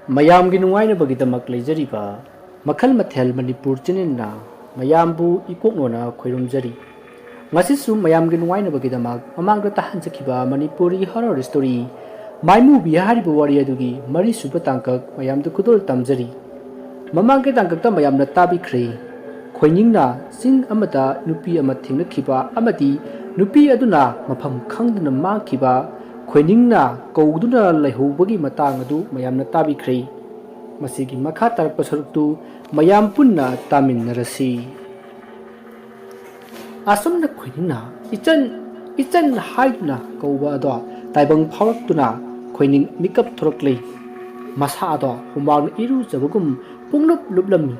ꯃꯌꯥꯝꯒꯤ ꯅꯨꯡꯉꯥꯏꯅꯕꯒꯤꯗꯃꯛ ꯂꯩꯖꯔꯤꯕ ꯃꯈꯜ ꯃꯊꯦꯜ ꯃꯅꯤꯄꯨꯔ ꯆꯦꯅꯦꯜꯅ ꯃꯌꯥꯝꯕꯨ ꯏꯀꯣꯛꯅꯣꯅ ꯈꯣꯏꯔꯨꯝꯖꯔꯤ ꯉꯁꯤꯁꯨ ꯃꯌꯥꯝꯒꯤ ꯅꯨꯡꯉꯥꯏꯅꯕꯒꯤꯗꯃꯛ ꯃꯃꯥꯡꯗ ꯇꯥꯍꯟꯖꯈꯤꯕ ꯃꯅꯤꯄꯨꯔꯤ ꯍꯣꯔꯔ ꯁ꯭ꯇꯣꯔꯤ ꯃꯥꯏꯃꯨꯕꯤ ꯍꯥꯏꯔꯤꯕ ꯋꯥꯔꯤ ꯑꯗꯨꯒꯤ ꯃꯔꯤꯁꯨꯕ ꯇꯥꯡꯀꯛ ꯃꯌꯥꯝꯗ ꯈꯨꯗꯣꯜ ꯇꯝꯖꯔꯤ ꯃꯃꯥꯡꯒꯤ ꯇꯥꯡꯀꯛꯇ ꯃꯌꯥꯝꯅ ꯇꯥꯕꯤꯈ꯭ꯔꯦ ꯈꯣꯏꯅꯤꯡꯅ ꯆꯤꯡ ꯑꯃꯗ ꯅꯨꯄꯤ ꯑꯃ ꯊꯦꯡꯅꯈꯤꯕ ꯑꯃꯗꯤ ꯅꯨꯄꯤ ꯑꯗꯨꯅ ꯃꯐꯝ ꯈꯪꯗꯅ ꯃꯥꯡꯈꯤꯕ ꯈꯣꯏꯅꯤꯡꯅ ꯀꯧꯗꯨꯅ ꯂꯩꯍꯧꯕꯒꯤ ꯃꯇꯥꯡ ꯑꯗꯨ ꯃꯌꯥꯝꯅ ꯇꯥꯕꯤꯈ꯭ꯔꯦ ꯃꯁꯤꯒꯤ ꯃꯈꯥ ꯇꯥꯔꯛꯄ ꯁꯔꯨꯛꯇꯨ ꯃꯌꯥꯝ ꯄꯨꯟꯅ ꯇꯥꯃꯤꯟꯅꯔꯁꯤ ꯑꯁꯨꯝꯅ ꯈꯣꯏꯅꯤꯡꯅ ꯏꯆꯟ ꯍꯥꯏꯗꯨꯅ ꯀꯧꯕ ꯑꯗꯣ ꯇꯥꯏꯕꯪ ꯐꯥꯎꯔꯛꯇꯨꯅ ꯈꯣꯏꯅꯤꯡ ꯃꯤꯀꯞ ꯊꯣꯔꯛꯂꯤ ꯃꯁꯥ ꯑꯗꯣ ꯍꯨꯃꯥꯡꯅ ꯏꯔꯨꯖꯕꯒꯨꯝ ꯄꯨꯡꯂꯨꯞ ꯂꯨꯞꯂꯝꯃꯤ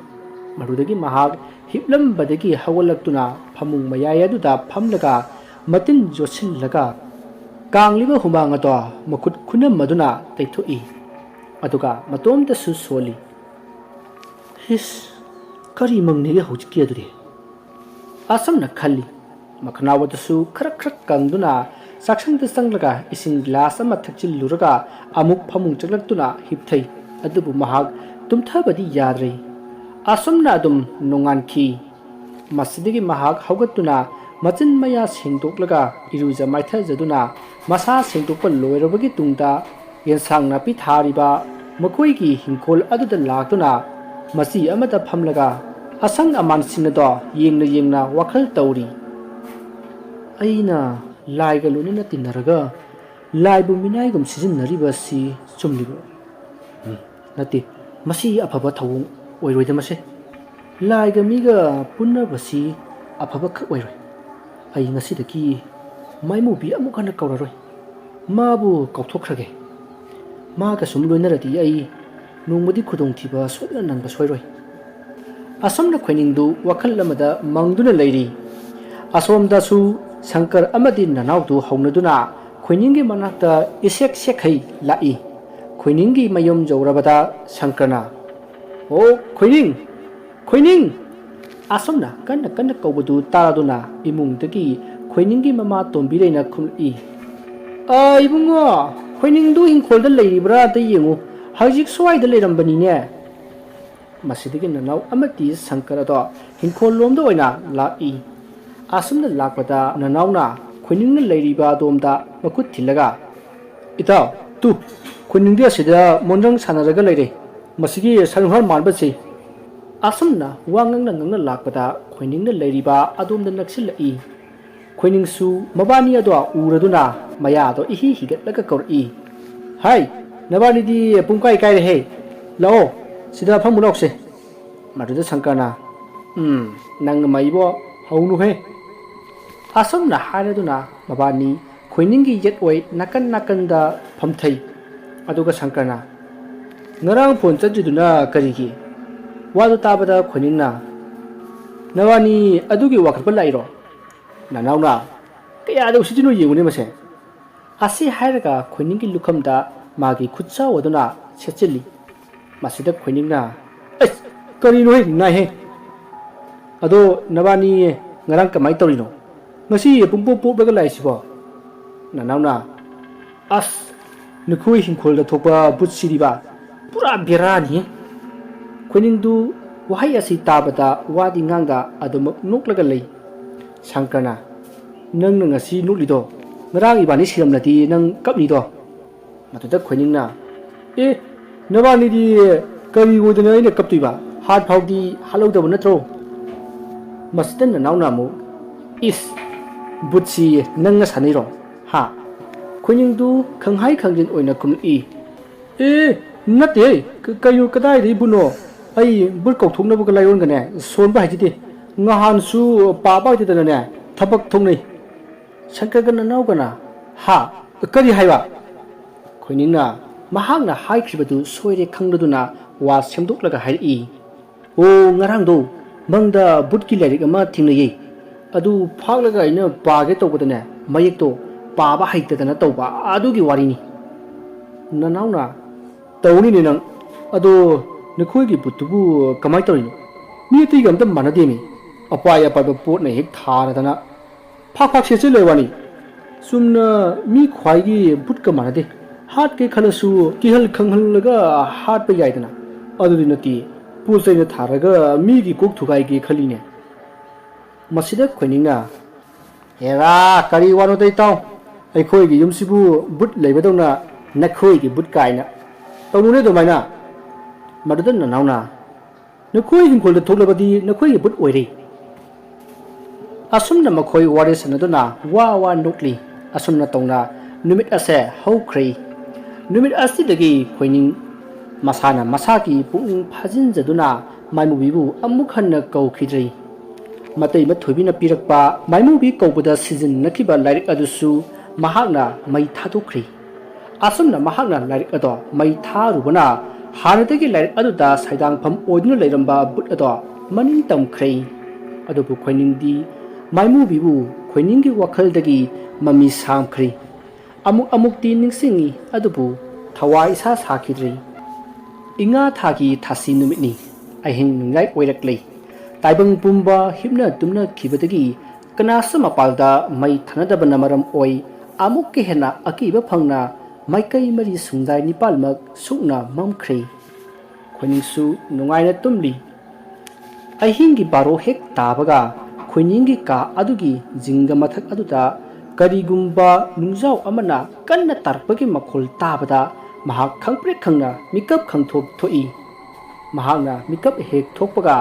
ꯃꯗꯨꯗꯒꯤ ꯃꯍꯥꯛ ꯍꯤꯞꯂꯝꯕꯗꯒꯤ ꯍꯧꯒꯠꯂꯛꯇꯨꯅ ꯐꯃꯨꯡ ꯃꯌꯥꯏ ꯑꯗꯨꯗ ꯐꯝꯂꯒ ꯃꯇꯤꯟ ꯌꯣꯠꯁꯤꯜꯂꯒ ꯀꯥꯡꯂꯤꯕ ꯍꯨꯃꯥꯡ ꯑꯗꯣ ꯃꯈꯨꯠ ꯈꯨꯅꯝ ꯇꯩꯊꯣꯛꯏ ꯑꯗꯨꯒ ꯃꯇꯣꯝꯇꯁꯨ ꯁꯣꯜꯂꯤ ꯍꯤꯁ ꯀꯔꯤ ꯃꯪꯅꯤꯒꯦ ꯍꯧꯖꯤꯛꯀꯤ ꯑꯗꯨꯗꯤ ꯑꯁꯨꯝꯅ ꯈꯜꯂꯤ ꯃꯈꯅꯥꯎ ꯑꯗꯨꯁꯨ ꯈꯔ ꯀꯪꯗꯨꯅ ꯆꯥꯛꯁꯪꯗ ꯆꯪꯂꯒ ꯏꯁꯤꯡ ꯒ꯭ꯂꯥꯁ ꯑꯃ ꯊꯛꯆꯤꯜꯂꯨꯔꯒ ꯑꯃꯨꯛ ꯐꯃꯨꯡ ꯆꯪꯂꯛꯇꯨꯅ ꯍꯤꯞꯊꯩ ꯑꯗꯨꯕꯨ ꯃꯍꯥꯛ ꯇꯨꯝꯊꯕꯗꯤ ꯌꯥꯗ꯭ꯔꯦ ꯑꯁꯨꯝꯅ ꯑꯗꯨꯝ ꯅꯣꯡꯉꯥꯟꯈꯤ ꯃꯁꯤꯗꯒꯤ ꯃꯍꯥꯛ ꯍꯧꯒꯠꯇꯨꯅ ꯃꯆꯤꯟ ꯃꯌꯥ ꯁꯦꯡꯗꯣꯛꯂꯒ ꯏꯔꯨꯖ ꯃꯥꯏꯊꯖꯗꯨꯅ ꯃꯁꯥ ꯁꯦꯡꯗꯣꯛꯄ ꯂꯣꯏꯔꯕꯒꯤ ꯇꯨꯡꯗ ꯌꯦꯟꯁꯥꯡ ꯅꯥꯄꯤ ꯊꯥꯔꯤꯕ ꯃꯈꯣꯏꯒꯤ ꯍꯤꯡꯈꯣꯜ ꯑꯗꯨꯗ ꯂꯥꯛꯇꯨꯅ ꯃꯆꯤ ꯑꯃꯗ ꯐꯝꯂꯒ ꯑꯁꯪ ꯑꯃꯥꯟꯁꯤꯡ ꯑꯗꯣ ꯌꯦꯡꯅ ꯋꯥꯈꯜ ꯇꯧꯔꯤ ꯑꯩꯅ ꯂꯥꯏꯒ ꯂꯣꯏꯅꯅ ꯇꯤꯟꯅꯔꯒ ꯂꯥꯏꯕꯨ ꯃꯤꯅꯥꯏꯒꯨꯝ ꯁꯤꯖꯤꯟꯅꯔꯤꯕ ꯑꯁꯤ ꯆꯨꯝꯂꯤꯕ꯭ꯔꯣ ꯅꯠꯇꯦ ꯃꯁꯤ ꯑꯐꯕ ꯊꯧꯑꯣꯡ ꯑꯣꯏꯔꯣꯏꯗ ꯃꯁꯦ ꯂꯥꯏꯒ ꯃꯤꯒ ꯄꯨꯟꯅꯕꯁꯤ ꯑꯐꯕ ꯈꯛ ꯑꯣꯏꯔꯣꯏ ꯑꯩ ꯉꯁꯤꯗꯒꯤ ꯃꯥꯏꯃꯨꯕꯤ ꯑꯃꯨꯛ ꯍꯟꯅ ꯀꯧꯔꯔꯣꯏ ꯃꯥꯕꯨ ꯀꯥꯎꯊꯣꯛꯈ꯭ꯔꯒꯦ ꯃꯥꯒ ꯁꯨꯝ ꯂꯣꯏꯅꯔꯗꯤ ꯑꯩ ꯅꯣꯡꯃꯗꯤ ꯈꯨꯗꯣꯡꯊꯤꯕ ꯁꯣꯏꯗꯅ ꯅꯪꯕ ꯁꯣꯏꯔꯣꯏ ꯑꯁꯣꯝꯅ ꯈꯣꯏꯅꯤꯡꯗꯨ ꯋꯥꯈꯜ ꯑꯃꯗ ꯃꯪꯗꯨꯅ ꯂꯩꯔꯤ ꯑꯁꯣꯝꯗꯁꯨ ꯁꯪꯀꯔ ꯑꯃꯗꯤ ꯅꯅꯥꯎꯗꯨ ꯍꯧꯅꯗꯨꯅ ꯈꯣꯏꯅꯤꯡꯒꯤ ꯃꯅꯥꯛꯇ ꯏꯁꯦꯛ ꯁꯦꯛꯈꯩ ꯂꯥꯛꯏ ꯈꯣꯏꯅꯤꯡꯒꯤ ꯃꯌꯨꯝ ꯌꯧꯔꯕꯗ ꯁꯪꯀꯔꯅ ꯑꯣ ꯈꯣꯏꯅꯤꯡ ꯑꯁꯣꯝꯅ ꯀꯟꯅ ꯀꯧꯕꯗꯨ ꯇꯥꯔꯗꯨꯅ ꯏꯃꯨꯡꯗꯒꯤ ꯈꯣꯏꯅꯤꯡꯒꯤ ꯃꯃꯥ ꯇꯣꯝꯕꯤꯔꯩꯅ ꯈꯨꯝꯂꯛꯏ ꯏꯕꯨꯡꯉꯣ ꯈꯣꯏꯅꯤꯡꯗꯨ ꯏꯪꯈꯣꯜꯗ ꯂꯩꯔꯤꯕ꯭ꯔꯥ ꯑꯝꯇ ꯌꯦꯡꯉꯨ ꯍꯧꯖꯤꯛ ꯁ꯭ꯋꯥꯏꯗ ꯂꯩꯔꯝꯕꯅꯤꯅꯦ ꯃꯁꯤꯗꯒꯤ ꯅꯅꯥꯎ ꯑꯃꯗꯤ ꯁꯪꯀꯔ ꯑꯗꯣ ꯍꯤꯡꯈꯣꯜ ꯂꯣꯝꯗ ꯑꯣꯏꯅ ꯂꯥꯛꯏ ꯑꯁꯨꯝꯅ ꯂꯥꯛꯄꯗ ꯅꯅꯥꯎꯅ ꯈꯣꯏꯅꯤꯡꯅ ꯂꯩꯔꯤꯕ ꯑꯗꯣꯝꯗ ꯃꯈꯨꯠ ꯊꯤꯜꯂꯒ ꯏꯇꯥꯎ ꯇꯨ ꯈꯣꯏꯅꯤꯡꯗꯤ ꯑꯁꯤꯗ ꯃꯣꯟꯗ꯭ꯔꯪ ꯁꯥꯟꯅꯔꯒ ꯂꯩꯔꯦ ꯃꯁꯤꯒꯤ ꯁꯟꯍꯣꯔ ꯃꯥꯟꯕꯁꯤ ꯑꯁꯨꯝꯅ ꯋꯥ ꯉꯥꯡꯅ ꯂꯥꯛꯄꯗ ꯈꯣꯏꯅꯤꯡꯅ ꯂꯩꯔꯤꯕ ꯑꯗꯣꯝꯗ ꯅꯛꯁꯤꯜꯂꯛꯏ ꯈꯣꯏꯅꯤꯡꯁꯨ ꯃꯕꯥꯅꯤ ꯑꯗꯣ ꯎꯔꯗꯨꯅ ꯃꯌꯥꯗꯣ ꯏꯍꯤ ꯍꯤꯒꯠꯂꯒ ꯀꯧꯔꯛꯏ ꯍꯥꯏ ꯅꯕꯥꯅꯤꯗꯤ ꯄꯨꯡꯀꯥꯏ ꯀꯥꯏꯔꯦꯍꯦ ꯂꯥꯛꯑꯣ ꯁꯤꯗ ꯐꯝꯃꯨ ꯂꯥꯎꯁꯦ ꯃꯗꯨꯗ ꯁꯪꯀꯔꯅ ꯅꯪ ꯃꯩꯕꯣ ꯍꯧꯅꯨꯍꯦ ꯑꯁꯨꯝꯅ ꯍꯥꯏꯔꯗꯨꯅ ꯃꯕꯥꯅꯤ ꯈꯣꯏꯅꯤꯡꯒꯤ ꯌꯦꯠꯑꯣꯏ ꯅꯥꯀꯟꯗ ꯐꯝꯊꯩ ꯑꯗꯨꯒ ꯁꯪꯀꯔꯅ ꯉꯔꯥꯡ ꯐꯣꯟ ꯆꯠꯇ꯭ꯔꯤꯗꯨꯅ ꯀꯔꯤꯒꯤ ꯋꯥꯗꯨ ꯇꯥꯕꯗ ꯈꯣꯏꯅꯤꯡꯅ ꯅꯕꯥꯅꯤ ꯑꯗꯨꯒꯤ ꯋꯥꯀꯠꯄ ꯂꯥꯛꯏꯔꯣ ꯅꯅꯥꯎꯅ ꯀꯌꯥꯗ ꯎꯁꯤꯠꯇ꯭ꯔꯤꯅꯣ ꯌꯦꯡꯉꯨꯅꯦ ꯃꯁꯦ ꯑꯁꯤ ꯍꯥꯏꯔꯒ ꯈꯣꯏꯅꯤꯡꯒꯤ ꯂꯨꯈꯝꯗ ꯃꯥꯒꯤ ꯈꯨꯠꯁꯥꯎ ꯑꯗꯨꯅ ꯁꯦꯠꯆꯤꯜꯂꯤ ꯃꯁꯤꯗ ꯈꯣꯏꯅꯤꯡꯅ ꯑꯁ ꯀꯔꯤꯅꯣꯍꯦ ꯅꯥꯏꯍꯦ ꯑꯗꯣ ꯅꯕꯥꯅꯤ ꯉꯔꯥꯡ ꯀꯃꯥꯏꯅ ꯇꯧꯔꯤꯅꯣ ꯉꯁꯤ ꯄꯣꯞꯂꯒ ꯂꯥꯛꯏꯁꯤꯕꯣ ꯅꯅꯥꯎꯅ ꯑꯁ ꯅꯈꯣꯏ ꯍꯤꯡꯈꯣꯜꯗ ꯊꯣꯛꯄ ꯕꯨꯠꯁꯤꯗꯤꯕ ꯄꯨꯔꯥ ꯕꯦꯔꯥꯅꯤ ꯈꯣꯏꯅꯤꯡꯗꯨ ꯋꯥꯍꯩ ꯑꯁꯤ ꯇꯥꯕꯗ ꯋꯥꯗꯤ ꯉꯥꯡꯗ ꯑꯗꯨꯃꯛ ꯅꯣꯛꯂꯒ ꯂꯩ ꯁꯪꯀꯔꯅ ꯅꯪꯅ ꯉꯁꯤ ꯅꯣꯛꯂꯤꯗꯣ ꯉꯔꯥꯡ ꯏꯕꯥꯅꯤ ꯁꯤꯔꯝꯂꯗꯤ ꯅꯪ ꯀꯞꯅꯤꯗꯣ ꯃꯗꯨꯗ ꯈꯣꯏꯅꯤꯡꯅ ꯅꯕꯥꯅꯤꯗꯤ ꯀꯔꯤ ꯑꯣꯏꯗꯅ ꯑꯩꯅ ꯀꯞꯇꯣꯏꯕ ꯍꯥꯠ ꯐꯥꯎꯗꯤ ꯍꯥꯠꯍꯧꯗꯕ ꯅꯠꯇ꯭ꯔꯣ ꯃꯁꯤꯗ ꯅꯅꯥꯎꯅ ꯑꯃꯨꯛ ꯏꯁ ꯕꯨꯠꯁꯤ ꯅꯪꯅ ꯁꯥꯟꯅꯩꯔꯣ ꯍꯥ ꯈꯣꯏꯅꯤꯡꯗꯨ ꯈꯪꯍꯥꯏ ꯈꯪꯖꯤꯟ ꯑꯣꯏꯅ ꯈꯨꯝꯂꯛꯏ ꯅꯠꯇꯦ ꯀꯗꯥꯏꯗꯒꯤ ꯕꯨꯠꯅꯣ ꯑꯩ ꯕꯨꯠ ꯀꯧꯊꯣꯛꯅꯕꯒ ꯂꯥꯏꯑꯣꯟꯒꯅꯦ ꯁꯣꯟꯕ ꯍꯩꯖꯗꯦ ꯅꯍꯥꯟꯁꯨ ꯄꯥꯕ ꯍꯩꯇꯗꯅꯅꯦ ꯊꯕꯛ ꯊꯣꯛꯅꯩ ꯁꯪꯀꯔꯒ ꯅꯅꯥꯎꯒꯅ ꯍꯥ ꯀꯔꯤ ꯍꯥꯏꯕ ꯈꯣꯏꯅꯤꯡꯅ ꯃꯍꯥꯛꯅ ꯍꯥꯏꯈꯤꯕꯗꯨ ꯁꯣꯏꯔꯦ ꯈꯪꯂꯗꯨꯅ ꯋꯥ ꯁꯦꯝꯗꯣꯛꯂꯒ ꯍꯥꯏꯔꯛꯏ ꯉꯔꯥꯡꯗꯣ ꯃꯪꯗ ꯕꯨꯠꯀꯤ ꯂꯥꯏꯔꯤꯛ ꯑꯃ ꯊꯦꯡꯅꯩꯌꯦ ꯑꯗꯨ ꯐꯥꯛꯂꯒ ꯑꯩꯅ ꯄꯥꯒꯦ ꯇꯧꯕꯗꯅꯦ ꯃꯌꯦꯛꯇꯣ ꯄꯥꯕ ꯍꯩꯇꯗꯅ ꯇꯧꯕ ꯑꯗꯨꯒꯤ ꯋꯥꯔꯤꯅꯤ ꯅꯅꯥꯎꯅ ꯇꯧꯅꯤꯅꯦ ꯅꯪ ꯑꯗꯣ ꯅꯈꯣꯏꯒꯤ ꯕꯨꯠꯇꯨꯕꯨ ꯀꯃꯥꯏꯅ ꯇꯧꯔꯤꯅꯣ ꯃꯤ ꯑꯇꯩꯒ ꯑꯝꯇ ꯃꯥꯟꯅꯗꯦꯃꯤ ꯑꯄꯥꯏꯕ ꯄꯣꯠꯅ ꯍꯦꯛ ꯊꯥꯔꯗꯅ ꯐꯥꯛ ꯁꯦꯠꯆꯤꯜꯂꯦ ꯋꯥꯅꯤ ꯆꯨꯝꯅ ꯃꯤ ꯈ꯭ꯋꯥꯏꯒꯤ ꯕꯨꯠꯀ ꯃꯥꯟꯅꯗꯦ हाट के खलसु किहल खंगहलगा हाट पे याइदना अदुदि नति पुसैना थारगा मीगी कोक थुगाइगे खलिने मसिदा खोइनिंगा हेरा करी वानो दै ताउ अखोइगी युमसिबु बुट लेबदौना नखोइगी बुट काइना तौनुने दोमाइना मदुदन ननाउना नखोइ हिंखोलदा थोलबदी नखोइगी बुट ओइरे असुमना मखोइ वारे सनदुना वा नोक्ली असुमना तौना नुमित असे हौख्रै नुमित असिदगी खोइनिंग मसाना मसाकी पुंग फाजिनजदुना माइमुबिबु अमुक हन्ना कौखिद्रै मतै मथोइबिना पिरकपा माइमुबि कौबदा सिजन नखिबा लाइरिक अदुसु महागना मै थादोख्रि असुमना महागना लाइरिक अदो मै थारुबना हानदगी लाइरिक अदुदा साइदांफम ओइदुना लैरंबा बुट अदो मनिंग तमख्रै अदुबु खोइनिंगदि माइमुबिबु खोइनिंगी वखलदगी ममी सामख्रि अमुक निंगसिंगी अदुबु थवाई सा साखिद्रै इंगा थागी थासी नुमितनी अहिंग नुंगाई ओइरक्लै ताइबंग पुंबा हिपना तुमना खिबदगी कनास मपालदा मै थनदबना मरम ओइ अमुक के हेना अकीबा फंगना माइकै मरी सुंदाई निपालमक सुकना ममख्रै खोइनिंगसु नुंगाइना तुमली अहिंगी बारो हेक ताबगा खोइनिंगी का अदुगी जिंगा मथक अदुदा करीगुम्बा नुंजाव अमना कन्ना तारपगी मखोल ताबदा महाक खंगप्रे खंगना मिकअप खंगथोक थोई महागना मिकअप हेक थोकपगा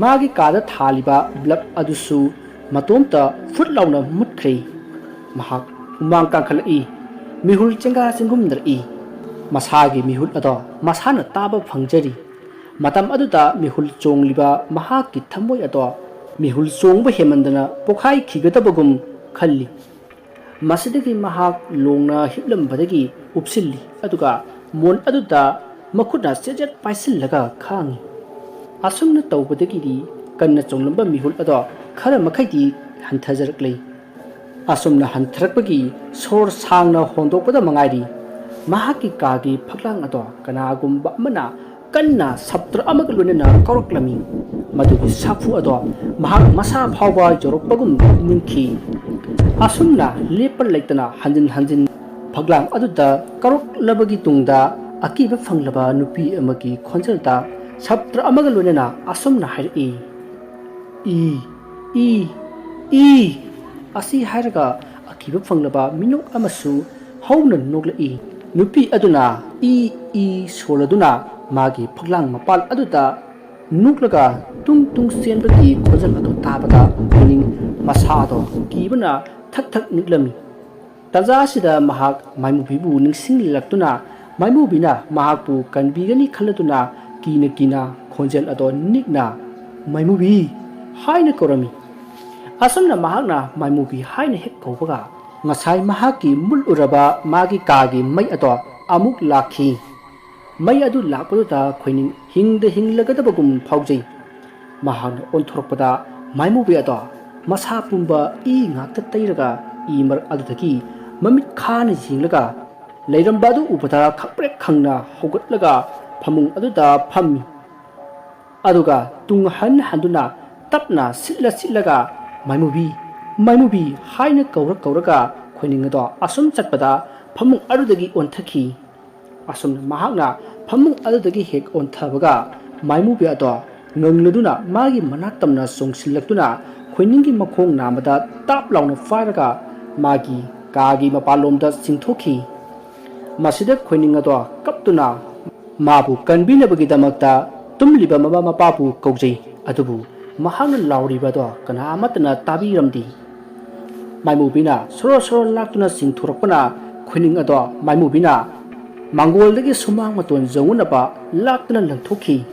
मागी कादा थालिबा ब्लब अदुसु मतोमता फुट लाउना मुटख्रै महाक उमांग कांखलई मिहुल चंगा चिंगुमदरई मसागी मिहुल अदो मसाना ताबा फंगजरी मतम अदुदा मिहुल चोंगलिबा महाकी थमोय अदो मिहुल चोंगबा हेमंदना पोखाई खिगदबगुम खल्ली मसिदगी महाक लोंगना हिपलंबदगी उपसिल्ली अदुगा मोन अदुदा मखुना सेजत पाइसिल्लगा खांगी असुमना तौबदगी कन्ना चोंगलंबा मिहुल अदो खरा मखैदी हंथजरक्लै असुमना हंथरकपगी सोर सांगना होंदोकपदा मंगाइरी महाकी कागी फकलांग अदो कनागुम्बा अमना कन्ना सप्त्र अमग लोनेना कौरक्लमी मदुगी साफु अदो महाक मसा फावबा जोरकपगुम निंखी असुमना लेपर लेतना हंजिन फगलांग अदुदा कौरक्लबगी तुंगदा अकीबा फंगलबा नुपी अमगी खोंजलता सप्त्र अमग लोनेना असुमना हाइरई ई असी हाइरगा अकीबा फंगलबा मिनुक अमसु हौना नोगलई नुपी अदुना ई सोलदुना मागी फगलांग मपाल अदुदा नुकलगा तुंग सेनबगी खोजल अदो ताबदा खोइनिंग मसादो कीबना थक निकलमी तजासिदा महाक माइमुबिबु निंगसिंगलक्तुना माइमुबिना महाकपु कनबीगनी खलदुना कीना खोंजल अदो निकना माइमुबी हाइना कोरमी असमना महाकना माइमुबी हाइना हेक कौबगा ngasai mahaki mul uraba magi kagi mai ato amuk lakhi mai adu lakpadu khoining hinglagadabagum phaujai mahana onthorokpada maimubi ato masa pumba i ngakta tairaga i mar adutaki mamit khana jinglaga leiramba adu ubada khakprek khangna hogatlaga phamung aduda phammi aduga tung handuna tapna sillaga maimubi haina kauraga khoiningado asum chatpada phamung adudagi onthaki asum mahakna phamung adudagi hek onthabaga maimubi ado ngangladuna magi manatamna songsillaktuna khoiningi makhong namada tap launa fairaga magi kagi mapalomda singthoki masida khoiningado kaptuna mabu kanbinabagi damakta tumliba mama mapabu kaujai adubu mahakna lauribado kana amatna tabiramdi maimubina soro laktuna singthorokpana khoining ado maimubina mangol sumang maton zongunaba laktuna langthoki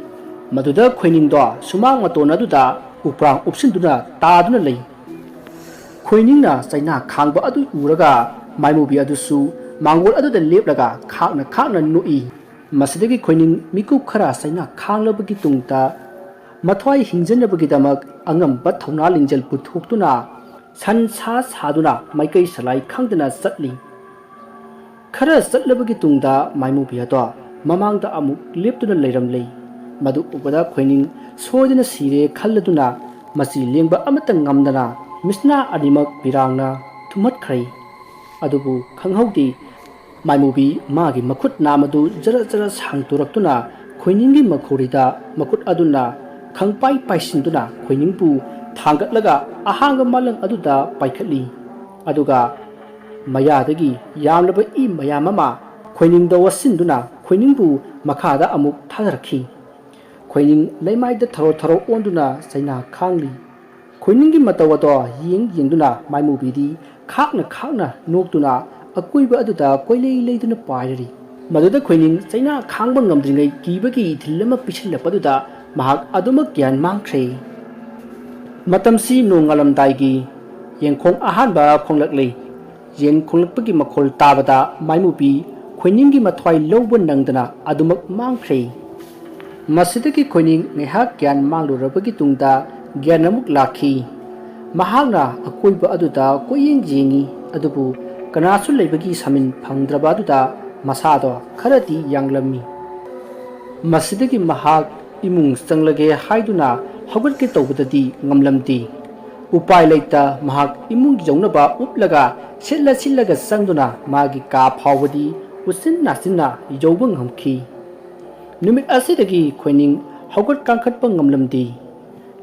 maduda khoining do sumang maton aduda uprang upsinduna taduna lei khoining na chaina khangba adu uraga maimubi adusu mangol aduda leplaga khakna nui masidagi khoining mikup khara chaina khanglabagi tungta mathwai hingjanabagi damak angam ba thona lingjal puthoktuna san sa saduna maikai salai khangdana satli khara satlabagi tungda maimubi ado mamangda amuk leptuna leiramlei madu ubada khoining soidina sire khalladuna masi lengba amata ngamdana misna animak pirangna thumat khrai adubu khanghaudi ꯃꯥꯏꯃꯨꯕꯤ ꯃꯥꯒꯤ ꯃꯈꯨꯠ ꯅꯥꯃꯗꯨ ꯖꯔ ꯖꯔ ꯁꯥꯡꯇꯣꯔꯛꯇꯨꯅ ꯈꯣꯏꯅꯤꯡꯒꯤ ꯃꯈꯣꯔꯤꯗ ꯃꯈꯨꯠ ꯑꯗꯨꯅ ꯈꯪꯄꯥꯏ ꯄꯥꯏꯁꯤꯟꯗꯨꯅ ꯈꯣꯏꯅꯤꯡꯕꯨ ꯊꯥꯡꯒꯠꯂꯒ ꯑꯍꯥꯡꯕ ꯃꯥꯂꯪ ꯑꯗꯨꯗ ꯄꯥꯏꯈꯠꯂꯤ ꯑꯗꯨꯒ ꯃꯌꯥꯗꯒꯤ ꯌꯥꯝꯂꯕ ꯏ ꯃꯌꯥꯝ ꯑꯃ ꯈꯣꯏꯅꯤꯡꯗ ꯋꯥꯁꯤꯟꯗꯨꯅ ꯈꯣꯏꯅꯤꯡꯕꯨ ꯃꯈꯥꯗ ꯑꯃꯨꯛ ꯊꯥꯗꯔꯛꯈꯤ ꯈꯣꯏꯅꯤꯡ ꯂꯩꯃꯥꯏꯗ ꯊꯔꯣ ꯊꯔꯣ ꯑꯣꯟꯗꯨꯅ ꯆꯩꯅꯥ ꯈꯥꯡꯂꯤ ꯈꯣꯏꯅꯤꯡꯒꯤ ꯃꯇꯧ ꯑꯗꯣ ꯌꯦꯡꯗꯨꯅ ꯃꯥꯏꯃꯨꯕꯤꯗꯤ ꯈꯥꯛꯅ ꯈꯥꯛꯅ ꯅꯣꯛꯇꯨꯅ ꯑꯀꯣꯏꯕ ꯑꯗꯨꯗ ꯀꯣꯏꯂꯩ ꯂꯩꯗꯨꯅ ꯄꯥꯏꯔꯤ ꯃꯗꯨꯗ ꯈꯣꯏꯅꯤꯡ ꯆꯩꯅꯥ ꯈꯥꯡꯕ ꯉꯝꯗ꯭ꯔꯤꯉꯩ ꯀꯤꯕꯒꯤ ꯏꯊꯤꯜ ꯑꯃ ꯄꯤꯁꯤꯜꯂꯛꯄꯗꯨꯗ ꯃꯍꯥꯛ ꯑꯗꯨꯃꯛ ꯒ꯭ꯌꯥꯟ ꯃꯥꯡꯈ꯭ꯔꯦ ꯃꯇꯝꯁꯤ ꯅꯣꯡꯉꯥꯜꯂꯝꯗꯥꯏꯒꯤ ꯌꯦꯡꯈꯣꯡ ꯑꯍꯥꯟꯕ ꯈꯣꯡꯂꯛꯂꯤ ꯌꯦꯟ ꯈꯣꯡꯂꯛꯄꯒꯤ ꯃꯈꯣꯜ ꯇꯥꯕꯗ ꯃꯥꯏꯃꯨꯕꯤ ꯈꯣꯏꯅꯤꯡꯒꯤ ꯃꯊ꯭ꯋꯥꯏ ꯂꯧꯕ ꯅꯪꯗꯅ ꯑꯗꯨꯃꯛ ꯃꯥꯡꯈ꯭ꯔꯦ ꯃꯁꯤꯗꯒꯤ ꯈꯣꯏꯅꯤꯡ ꯉꯥꯏꯍꯥꯛ ꯒ꯭ꯌꯥꯟ ꯃꯥꯡꯂꯨꯔꯕꯒꯤ ꯇꯨꯡꯗ ꯒ꯭ꯌꯥꯟ ꯑꯃꯨꯛ ꯂꯥꯛꯈꯤ ꯃꯍꯥꯛꯅ ꯑꯀꯣꯏꯕ ꯑꯗꯨꯗ ꯀꯣꯏꯌꯦꯡ ꯌꯦꯡꯉꯤ ꯑꯗꯨꯕꯨ ꯀꯅꯥꯁꯨ ꯂꯩꯕꯒꯤ ꯁꯃꯤꯟ ꯐꯪꯗ꯭ꯔꯕ ꯑꯗꯨꯗ ꯃꯁꯥꯗꯣ ꯈꯔꯗꯤ ꯌꯥꯡꯂꯝꯃꯤ ꯃꯁꯤꯗꯒꯤ ꯃꯍꯥꯛ ꯏꯃꯨꯡ ꯆꯪꯂꯒꯦ ꯍꯥꯏꯗꯨꯅ ꯍꯧꯒꯠꯀꯦ ꯇꯧꯕꯗꯗꯤ ꯉꯝꯂꯝꯗꯦ ꯎꯄꯥꯏ ꯂꯩꯇ ꯃꯍꯥꯛ ꯏꯃꯨꯡꯒꯤ ꯌꯧꯅꯕ ꯎꯞꯂꯒ ꯁꯤꯠꯂꯒ ꯆꯪꯗꯨꯅ ꯃꯥꯒꯤ ꯀꯥ ꯐꯥꯎꯕꯗꯤ ꯎꯆꯤꯟ ꯅꯥꯆꯤꯟꯅ ꯌꯧꯕ ꯉꯝꯈꯤ ꯅꯨꯃꯤꯠ ꯑꯁꯤꯗꯒꯤ ꯈꯣꯏꯅꯤꯡ ꯍꯧꯒꯠ ꯀꯥꯡꯈꯠꯄ ꯉꯝꯂꯝꯗꯦ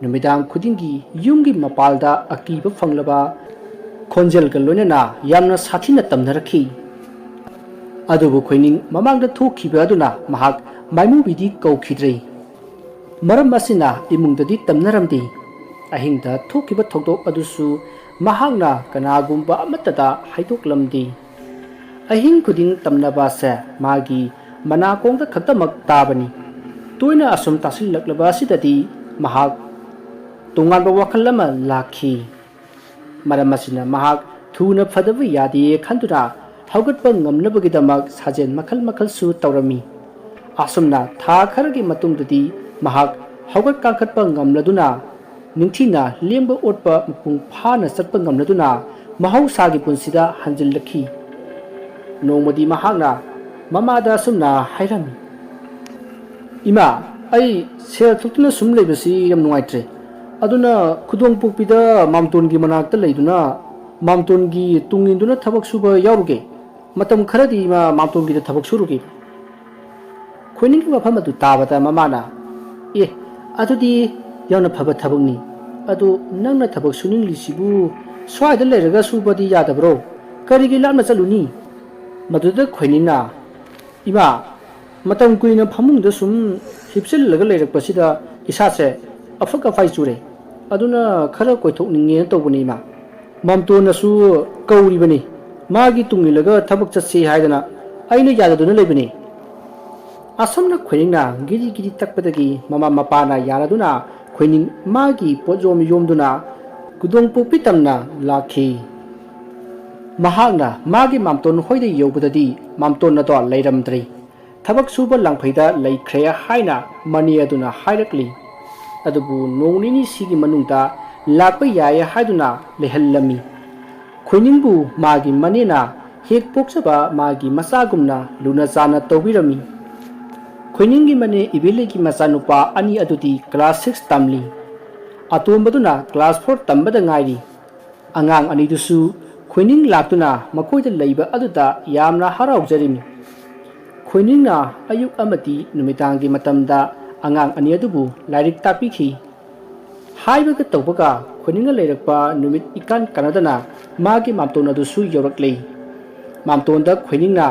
ꯅꯨꯃꯤꯗꯥꯡ ꯈꯨꯗꯤꯡꯒꯤ ꯌꯨꯝꯒꯤ ꯃꯄꯥꯜꯗ ꯑꯀꯤꯕ ꯐꯪꯂꯕ ꯈꯣꯟꯖꯦꯜꯒ ꯂꯣꯏꯅꯅ ꯌꯥꯝꯅ ꯁꯥꯊꯤꯅ ꯇꯝꯅꯔꯛꯈꯤ ꯑꯗꯨꯕꯨ ꯈꯣꯏꯅꯤꯡ ꯃꯃꯥꯡꯗ ꯊꯣꯛꯈꯤꯕ ꯑꯗꯨꯅ ꯃꯍꯥꯛ ꯃꯥꯏꯃꯨꯕꯤꯗꯤ ꯀꯧꯈꯤꯗ꯭ꯔꯦ ꯃꯔꯝ ꯑꯁꯤꯅ ꯏꯃꯨꯡꯗꯗꯤ ꯇꯝꯅꯔꯝꯗꯦ ꯑꯍꯤꯡꯗ ꯊꯣꯛꯈꯤꯕ ꯊꯧꯗꯣꯛ ꯑꯗꯨꯁꯨ ꯃꯍꯥꯛꯅ ꯀꯅꯥꯒꯨꯝꯕ ꯑꯃꯠꯇꯗ ꯍꯥꯏꯗꯣꯛꯂꯝꯗꯦ ꯑꯍꯤꯡ ꯈꯨꯗꯤꯡ ꯇꯝꯅꯕꯁꯦ ꯃꯥꯒꯤ ꯃꯅꯥꯀꯣꯡꯗ ꯈꯛꯇꯃꯛ ꯇꯥꯕꯅꯤ ꯇꯣꯏꯅ ꯑꯁꯨꯝ ꯇꯥꯁꯤꯜꯂꯛꯂꯕ ꯑꯁꯤꯗꯗꯤ ꯃꯍꯥꯛ ꯇꯣꯉꯥꯟꯕ ꯋꯥꯈꯜ ꯑꯃ ꯂꯥꯛꯈꯤ ꯃꯔꯝ ꯑꯁꯤꯅ ꯃꯍꯥꯛ ꯊꯨꯅ ꯐꯗꯕ ꯌꯥꯗꯦ ꯈꯟꯗꯨꯅ ꯍꯧꯒꯠꯄ ꯉꯝꯅꯕꯒꯤꯗꯃꯛ ꯁꯥꯖꯦꯜ ꯃꯈꯜ ꯃꯈꯜꯁꯨ ꯇꯧꯔꯝꯃꯤ ꯑꯁꯨꯝꯅ ꯊꯥ ꯈꯔꯒꯤ ꯃꯇꯨꯡꯗꯗꯤ ꯃꯍꯥꯛ ꯍꯧꯒꯠ ꯀꯥꯡꯈꯠꯄ ꯉꯝꯂꯗꯨꯅ ꯅꯤꯡꯊꯤꯅ ꯂꯦꯡꯕ ꯑꯣꯠꯄ ꯃꯄꯨꯡ ꯐꯥꯅ ꯆꯠꯄ ꯉꯝꯂꯗꯨꯅ ꯃꯍꯧꯁꯥꯒꯤ ꯄꯨꯟꯁꯤꯗ ꯍꯟꯖꯤꯜꯂꯛꯈꯤ ꯅꯣꯡꯃꯗꯤ ꯃꯍꯥꯛꯅ ꯃꯃꯥꯗ ꯑꯁꯨꯝꯅ ꯍꯥꯏꯔꯝꯃꯤ ꯏꯃꯥ ꯑꯩ ꯁꯦꯜ ꯊꯣꯛꯇꯨꯅ ꯁꯨꯝ ꯂꯩꯕꯁꯤ ꯌꯥꯝ ꯅꯨꯡꯉꯥꯏꯇ꯭ꯔꯦ ꯑꯗꯨꯅ ꯈꯨꯗꯣꯡꯄꯣꯛꯄꯤꯗ ꯃꯥꯝꯇꯣꯟꯒꯤ ꯃꯅꯥꯛꯇ ꯂꯩꯗꯨꯅ ꯃꯥꯝꯇꯣꯟꯒꯤ ꯇꯨꯡꯏꯟꯗꯨꯅ ꯊꯕꯛ ꯁꯨꯕ ꯌꯥꯎꯔꯨꯒꯦ ꯃꯇꯝ ꯈꯔꯗꯤ ꯏꯃꯥ ꯃꯥꯝꯇꯣꯟꯒꯤꯗ ꯊꯕꯛ ꯁꯨꯔꯨꯒꯦ ꯈꯣꯏꯅꯤꯡꯒꯤ ꯋꯥꯐꯝ ꯑꯗꯨ ꯇꯥꯕꯗ ꯃꯃꯥꯅ ꯑꯗꯨꯗꯤ ꯌꯥꯝꯅ ꯐꯕ ꯊꯕꯛꯅꯤ ꯑꯗꯨ ꯅꯪꯅ ꯊꯕꯛ ꯁꯨꯅꯤꯡꯂꯤꯁꯤꯕꯨ ꯁ꯭ꯋꯥꯏꯗ ꯂꯩꯔꯒ ꯁꯨꯕꯗꯤ ꯌꯥꯗꯕ꯭ꯔꯣ ꯀꯔꯤꯒꯤ ꯂꯥꯞꯅ ꯆꯠꯂꯨꯅꯤ ꯃꯗꯨꯗ ꯈꯣꯏꯅꯤꯡꯅ ꯏꯃꯥ ꯃꯇꯝ ꯀꯨꯏꯅ ꯐꯃꯨꯡꯗ ꯁꯨꯝ ꯍꯤꯞꯆꯤꯜꯂꯒ ꯂꯩꯔꯛꯄꯁꯤꯗ ꯏꯁꯥꯁꯦ ꯑꯐꯛ ꯑꯐꯥꯏ ꯆꯨꯔꯦ ꯑꯗꯨꯅ ꯈꯔ ꯀꯣꯏꯊꯣꯛꯅꯤꯡꯉꯦꯅ ꯇꯧꯕꯅꯤ ꯏꯃꯥ ꯃꯥꯝꯇꯣꯟꯅꯁꯨ ꯀꯧꯔꯤꯕꯅꯤ ꯃꯥꯒꯤ ꯇꯨꯡ ꯏꯜꯂꯒ ꯊꯕꯛ ꯆꯠꯁꯤ ꯍꯥꯏꯗꯅ ꯑꯩꯅ ꯌꯥꯗꯗꯨꯅ ꯂꯩꯕꯅꯤ ꯑꯁꯨꯝꯅ ꯈꯣꯏꯅꯤꯡꯅ ꯒꯤꯔꯤ ꯒꯤꯔꯤ ꯇꯛꯄꯗꯒꯤ ꯃꯃꯥ ꯃꯄꯥꯅ ꯌꯥꯔꯗꯨꯅ ꯈꯣꯏꯅꯤꯡ ꯃꯥꯒꯤ ꯄꯣꯠꯌꯣꯝ ꯌꯣꯝꯗꯨꯅ ꯈꯨꯗꯣꯡꯄꯣꯛꯄꯤ ꯇꯝꯅ ꯂꯥꯛꯈꯤ ꯃꯍꯥꯛꯅ ꯃꯥꯒꯤ ꯃꯥꯝꯇꯣꯟ ꯍꯣꯏꯗ ꯌꯧꯕꯗꯗꯤ ꯃꯥꯝꯇꯣꯟ ꯑꯗꯣ ꯂꯩꯔꯝꯗ꯭ꯔꯦ ꯊꯕꯛ ꯁꯨꯕ ꯂꯥꯡꯐꯩꯗ ꯂꯩꯈ꯭ꯔꯦ ꯍꯥꯏꯅ ꯃꯅꯦ ꯑꯗꯨꯅ ꯍꯥꯏꯔꯛꯂꯤ ꯑꯗꯨꯕꯨ ꯅꯣꯡ ꯅꯤꯅꯤꯁꯤꯒꯤ ꯃꯅꯨꯡꯗ ꯂꯥꯛꯄ ꯌꯥꯏ ꯍꯥꯏꯗꯨꯅ ꯂꯩꯍꯜꯂꯝꯃꯤ ꯈꯣꯏꯅꯤꯡꯕꯨ ꯃꯥꯒꯤ ꯃꯅꯦꯅ ꯍꯦꯛ ꯄꯣꯛꯆꯕ ꯃꯥꯒꯤ ꯃꯆꯥꯒꯨꯝꯅ ꯂꯨꯅ ꯆꯥꯟꯅ ꯇꯧꯕꯤꯔꯝꯃꯤ ꯈꯣꯏꯅꯤꯡꯒꯤ ꯃꯅꯦ ꯏꯕꯦꯂꯩꯒꯤ ꯃꯆꯥꯅꯨꯄꯥ ꯑꯅꯤ ꯑꯗꯨꯗꯤ ꯀ꯭ꯂꯥꯁ 6 ꯇꯝꯂꯤ ꯑꯇꯣꯝꯕꯗꯨꯅ ꯀ꯭ꯂꯥꯁ 4 ꯇꯝꯕꯗ ꯉꯥꯏꯔꯤ ꯑꯉꯥꯡ ꯑꯅꯤꯗꯨꯁꯨ ꯈꯣꯏꯅꯤꯡ ꯂꯥꯛꯇꯨꯅ ꯃꯈꯣꯏꯗ ꯂꯩꯕ ꯑꯗꯨꯗ ꯌꯥꯝꯅ ꯍꯔꯥꯎꯖꯔꯤꯃꯤ ꯈꯣꯏꯅꯤꯡꯅ ꯑꯌꯨꯛ ꯑꯃꯗꯤ ꯅꯨꯃꯤꯗꯥꯡꯒꯤ ꯃꯇꯝꯗ ꯑꯉꯥꯡ ꯑꯅꯤ ꯑꯗꯨꯕꯨ ꯂꯥꯏꯔꯤꯛ ꯇꯥꯛꯄꯤꯈꯤ ꯍꯥꯏꯕꯒ ꯇꯧꯕꯒ ꯈꯣꯏꯅꯤꯡꯅ ꯂꯩꯔꯛꯄ ꯅꯨꯃꯤꯠ ꯏꯀꯥꯟ ꯀꯥꯟꯅꯗꯅ ꯃꯥꯒꯤ ꯃꯥꯝꯇꯣꯟ ꯑꯗꯨꯁꯨ ꯌꯧꯔꯛꯂꯤ ꯃꯥꯝꯇꯣꯟꯗ ꯈꯣꯏꯅꯤꯡꯅ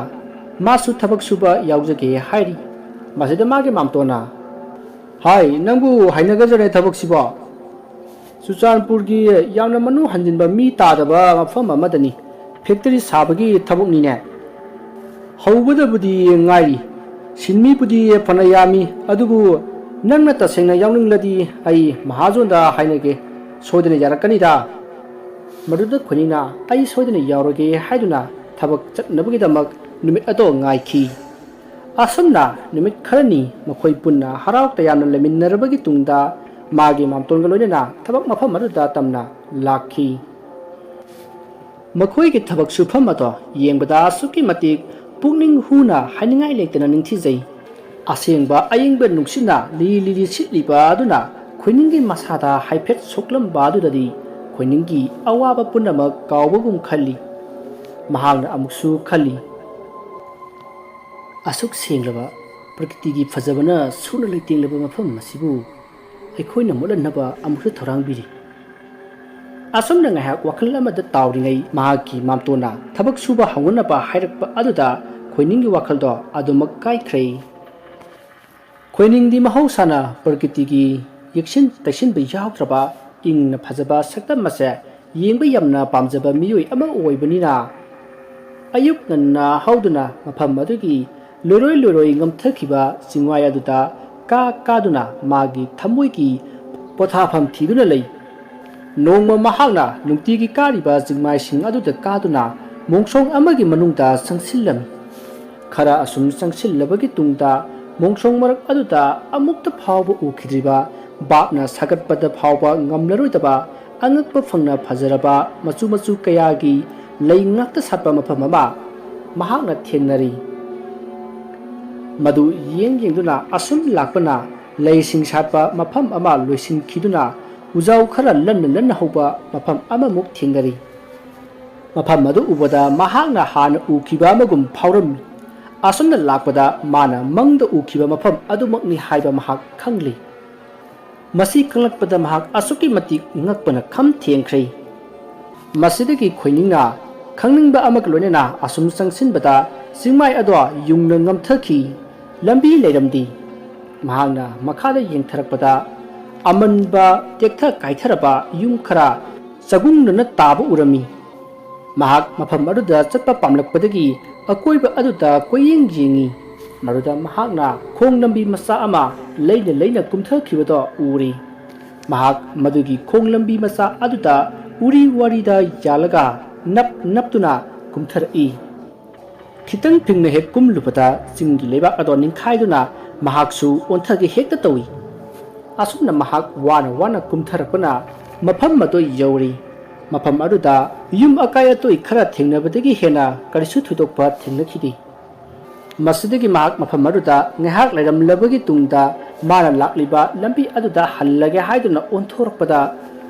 ꯃꯥꯁꯨ ꯊꯕꯛ ꯁꯨꯕ ꯌꯥꯎꯖꯒꯦ ꯍꯥꯏꯔꯤ ꯃꯁꯤꯗ ꯃꯥꯒꯤ ꯃꯥꯝꯇꯣꯟꯅ ꯍꯥꯏ ꯅꯪꯕꯨ ꯍꯥꯏꯅꯒꯖꯔꯦ ꯊꯕꯛꯁꯤꯕꯣ ꯆꯨꯔꯆꯥꯟꯄꯨꯔꯒꯤ ꯌꯥꯝꯅ ꯃꯅꯨꯡ ꯍꯟꯖꯤꯟꯕ ꯃꯤ ꯇꯥꯗꯕ ꯃꯐꯝ ꯑꯃꯗꯅꯤ ꯐꯦꯛꯇꯔꯤ ꯁꯥꯕꯒꯤ ꯊꯕꯛꯅꯤꯅꯦ ꯍꯧꯕꯗꯕꯨꯗꯤ ꯉꯥꯏꯔꯤ ꯁꯤꯟꯃꯤꯕꯨꯗꯤ ꯐꯅ ꯌꯥꯝꯃꯤ ꯑꯗꯨꯕꯨ ꯅꯪꯅ ꯇꯁꯦꯡꯅ ꯌꯥꯎꯅꯤꯡꯂꯗꯤ ꯑꯩ ꯃꯍꯥꯖꯣꯟꯗ ꯍꯥꯏꯅꯒꯦ ꯁꯣꯏꯗꯅ ꯌꯥꯔꯛꯀꯅꯤꯗ ꯃꯗꯨꯗ ꯈꯣꯏꯅꯤꯡꯅ ꯑꯩ ꯁꯣꯏꯗꯅ ꯌꯥꯎꯔꯒꯦ ꯍꯥꯏꯗꯨꯅ ꯊꯕꯛ ꯆꯠꯅꯕꯒꯤꯗꯃꯛ ꯅꯨꯃꯤꯠ ꯑꯗꯣ ꯉꯥꯏꯈꯤ ꯑꯁꯨꯝꯅ ꯅꯨꯃꯤꯠ ꯈꯔꯅꯤ ꯃꯈꯣꯏ ꯄꯨꯟꯅ ꯍꯔꯥꯎ ꯇꯌꯥꯝꯅ ꯂꯩꯃꯤꯟꯅꯔꯕꯒꯤ ꯇꯨꯡꯗ ꯃꯥꯒꯤ ꯃꯥꯝꯇꯣꯟꯒ ꯂꯣꯏꯅꯅ ꯊꯕꯛ ꯃꯐꯝ ꯑꯗꯨꯗ ꯇꯝꯅ ꯂꯥꯛꯈꯤ ꯃꯈꯣꯏꯒꯤ ꯊꯕꯛ ꯁꯨꯐꯝ ꯑꯗꯣ ꯌꯦꯡꯕꯗ ꯑꯁꯨꯛꯀꯤ ꯃꯇꯤꯛ ꯄꯨꯛꯅꯤꯡ ꯍꯨꯅ ꯍꯥꯏꯅꯤꯡꯉꯥꯏ ꯂꯩꯇꯅ ꯅꯤꯡꯊꯤꯖꯩ ꯑꯁꯦꯡꯕ ꯑꯌꯤꯡꯕ ꯅꯨꯡꯁꯤꯠꯅ ꯂꯤꯔꯤ ꯂꯤꯔꯤ ꯁꯤꯠꯂꯤꯕ ꯑꯗꯨꯅ ꯈꯣꯏꯅꯤꯡꯒꯤ ꯃꯁꯥꯗ ꯍꯥꯏꯐꯦꯠ ꯁꯣꯛꯂꯝꯕ ꯑꯗꯨꯗꯗꯤ ꯈꯣꯏꯅꯤꯡꯒꯤ ꯑꯋꯥꯕ ꯄꯨꯝꯅꯃꯛ ꯀꯥꯎꯕꯒꯨꯝ ꯈꯜꯂꯤ ꯃꯍꯥꯛꯅ ꯑꯃꯨꯛꯁꯨ ꯈꯜꯂꯤ asuk senglaba prakriti fajabana suna leitinglaba mafam masibu ꯑꯩꯈꯣꯏꯅ ꯃꯨꯠꯍꯟꯅꯕ ꯑꯃꯨꯛꯁꯨ ꯊꯧꯔꯥꯡꯕꯤꯔꯤ ꯑꯁꯨꯝꯅ ꯉꯥꯏꯍꯥꯛ ꯋꯥꯈꯜ ꯑꯃꯗ ꯇꯥꯎꯔꯤꯉꯩ ꯃꯍꯥꯛꯀꯤ ꯃꯥꯝꯇꯣꯟꯅ ꯊꯕꯛ ꯁꯨꯕ ꯍꯧꯅꯅꯕ ꯍꯥꯏꯔꯛꯄ ꯑꯗꯨꯗ ꯈꯣꯏꯅꯤꯡꯒꯤ ꯋꯥꯈꯜꯗꯣ ꯑꯗꯨꯃꯛ ꯀꯥꯏꯈ꯭ꯔꯦ ꯈꯣꯏꯅꯤꯡꯗꯤ ꯃꯍꯧꯁꯥꯅ ꯄ꯭ꯔꯀ꯭ꯔꯤꯇꯤꯒꯤ ꯌꯦꯛꯁꯤꯟ ꯇꯩꯁꯤꯟꯕ ꯌꯥꯎꯗ꯭ꯔꯕ ꯏꯪꯅ ꯐꯖꯕ ꯁꯛꯇꯝ ꯑꯁꯦ ꯌꯦꯡꯕ ꯌꯥꯝꯅ ꯄꯥꯝꯖꯕ ꯃꯤꯑꯣꯏ ꯑꯃ ꯑꯣꯏꯕꯅꯤꯅ ꯑꯌꯨꯛ ꯉꯟꯅ ꯍꯧꯗꯨꯅ ꯃꯐꯝ ꯑꯗꯨꯒꯤ ꯂꯣꯏꯔꯣꯏ ꯉꯝꯊꯈꯤꯕ ꯆꯤꯡꯋꯥꯏ ꯑꯗꯨꯗ ꯀꯥꯗꯨꯅ ꯃꯥꯒꯤ ꯊꯃꯣꯏꯒꯤ ꯄꯣꯊꯥꯐꯝ ꯊꯤꯗꯨꯅ ꯂꯩ ꯅꯣꯡꯃ ꯃꯍꯥꯛꯅ ꯅꯨꯡꯇꯤꯒꯤ ꯀꯥꯔꯤꯕ ꯆꯤꯡꯃꯥꯏꯁꯤꯡ ꯑꯗꯨꯗ ꯀꯥꯗꯨꯅ ꯃꯣꯡꯁꯣꯡ ꯑꯃꯒꯤ ꯃꯅꯨꯡꯗ ꯆꯪꯁꯤꯜꯂꯝꯃꯤ ꯈꯔ ꯑꯁꯨꯝ ꯆꯪꯁꯤꯜꯂꯕꯒꯤ ꯇꯨꯡꯗ ꯃꯣꯡꯁꯣꯡ ꯃꯔꯛ ꯑꯗꯨꯗ ꯑꯃꯨꯛꯇ ꯐꯥꯎꯕ ꯎꯈꯤꯗ꯭ꯔꯤꯕ ꯕꯥꯞꯅ ꯁꯥꯒꯠꯄꯗ ꯐꯥꯎꯕ ꯉꯝꯂꯔꯣꯏꯗꯕ ꯑꯉꯛꯄ ꯐꯪꯅ ꯐꯖꯔꯕ ꯃꯆꯨ ꯀꯌꯥꯒꯤ ꯂꯩ ꯉꯥꯛꯇ ꯁꯥꯠꯄ ꯃꯐꯝ ꯑꯃ ꯃꯍꯥꯛꯅ ꯊꯦꯡꯅꯔꯤ ꯃꯗꯨ ꯌꯦꯡꯗꯨꯅ ꯑꯁꯨꯝ ꯂꯥꯛꯄꯅ ꯂꯩꯁꯤꯡ ꯁꯥꯠꯄ ꯃꯐꯝ ꯑꯃ ꯂꯣꯏꯁꯤꯟꯈꯤꯗꯨꯅ ꯎꯖꯥꯎ ꯈꯔ ꯂꯟꯅ ꯍꯧꯕ ꯃꯐꯝ ꯑꯃꯃꯨꯛ ꯊꯦꯡꯅꯔꯤ ꯃꯐꯝ ꯑꯗꯨ ꯎꯕꯗ ꯃꯍꯥꯛꯅ ꯍꯥꯟꯅ ꯎꯈꯤꯕ ꯑꯃꯒꯨꯝ ꯐꯥꯎꯔꯝꯃꯤ ꯑꯁꯨꯝꯅ ꯂꯥꯛꯄꯗ ꯃꯥꯅ ꯃꯪꯗ ꯎꯈꯤꯕ ꯃꯐꯝ ꯑꯗꯨꯃꯛꯅꯤ ꯍꯥꯏꯕ ꯃꯍꯥꯛ ꯈꯪꯂꯤ ꯃꯁꯤ ꯈꯪꯂꯛꯄꯗ ꯃꯍꯥꯛ ꯑꯁꯨꯛꯀꯤ ꯃꯇꯤꯛ ꯉꯛꯄꯅ ꯈꯝ ꯊꯦꯡꯈ꯭ꯔꯦ ꯃꯁꯤꯗꯒꯤ ꯈꯣꯏꯅꯤꯡꯅ ꯈꯪꯅꯤꯡꯕ ꯑꯃꯒ ꯂꯣꯏꯅꯅ ꯑꯁꯨꯝ ꯆꯪꯁꯤꯟꯕꯗ ꯆꯤꯡꯃꯥꯏ ꯑꯗꯣ ꯌꯨꯡꯅ ꯉꯝꯊꯈꯤ ꯂꯝꯕꯤ ꯂꯩꯔꯝꯗꯦ ꯃꯍꯥꯛꯅ ꯃꯈꯥꯗ ꯌꯦꯡꯊꯔꯛꯄꯗ ꯑꯃꯟꯕ ꯇꯦꯛꯊ ꯀꯥꯏꯊꯔꯕ ꯌꯨꯝ ꯈꯔ ꯆꯒꯨꯡꯅꯅ ꯇꯥꯕ ꯎꯔꯝꯃꯤ ꯃꯍꯥꯛ ꯃꯐꯝ ꯑꯗꯨꯗ ꯆꯠꯄ ꯄꯥꯝꯂꯛꯄꯗꯒꯤ ꯑꯀꯣꯏꯕ ꯑꯗꯨꯗ ꯀꯣꯏꯌꯦꯡ ꯌꯦꯡꯉꯤ ꯃꯗꯨꯗ ꯃꯍꯥꯛꯅ ꯈꯣꯡ ꯂꯝꯕꯤ ꯃꯆꯥ ꯑꯃ ꯂꯩꯅ ꯀꯨꯝꯊꯈꯤꯕꯗꯣ ꯎꯔꯤ ꯃꯍꯥꯛ ꯃꯗꯨꯒꯤ ꯈꯣꯡ ꯂꯝꯕꯤ ꯃꯆꯥ ꯑꯗꯨꯗ ꯎꯔꯤ ꯋꯥꯔꯤꯗ ꯌꯥꯜꯂꯒ ꯅꯞꯇꯨꯅ ꯀꯨꯝꯊꯔꯛꯏ ꯈꯤꯇꯪ ꯊꯤꯡꯅ ꯍꯦꯛ ꯀꯨꯝꯂꯨꯕꯗ ꯆꯤꯡꯒꯤ ꯂꯩꯕꯥꯛ ꯑꯗꯣ ꯅꯤꯡꯈꯥꯏꯗꯨꯅ ꯃꯍꯥꯛꯁꯨ ꯑꯣꯟꯊꯒꯦ ꯍꯦꯛꯇ ꯇꯧꯏ ꯑꯁꯨꯝꯅ ꯃꯍꯥꯛ ꯋꯥꯅ ꯀꯨꯝꯊꯔꯛꯄꯅ ꯃꯐꯝ ꯑꯗꯨ ꯌꯧꯔꯤ ꯃꯐꯝ ꯑꯗꯨꯗ ꯌꯨꯝ ꯑꯀꯥꯏ ꯑꯇꯣꯏ ꯈꯔ ꯊꯦꯡꯅꯕꯗꯒꯤ ꯍꯦꯟꯅ ꯀꯔꯤꯁꯨ ꯊꯣꯏꯗꯣꯛꯄ ꯊꯦꯡꯅꯈꯤꯗꯦ ꯃꯁꯤꯗꯒꯤ ꯃꯍꯥꯛ ꯃꯐꯝ ꯑꯗꯨꯗ ꯉꯥꯏꯍꯥꯛ ꯂꯩꯔꯝꯂꯕꯒꯤ ꯇꯨꯡꯗ ꯃꯥꯅ ꯂꯥꯛꯂꯤꯕ ꯂꯝꯕꯤ ꯑꯗꯨꯗ ꯍꯜꯂꯒꯦ ꯍꯥꯏꯗꯨꯅ ꯑꯣꯟꯊꯣꯔꯛꯄꯗ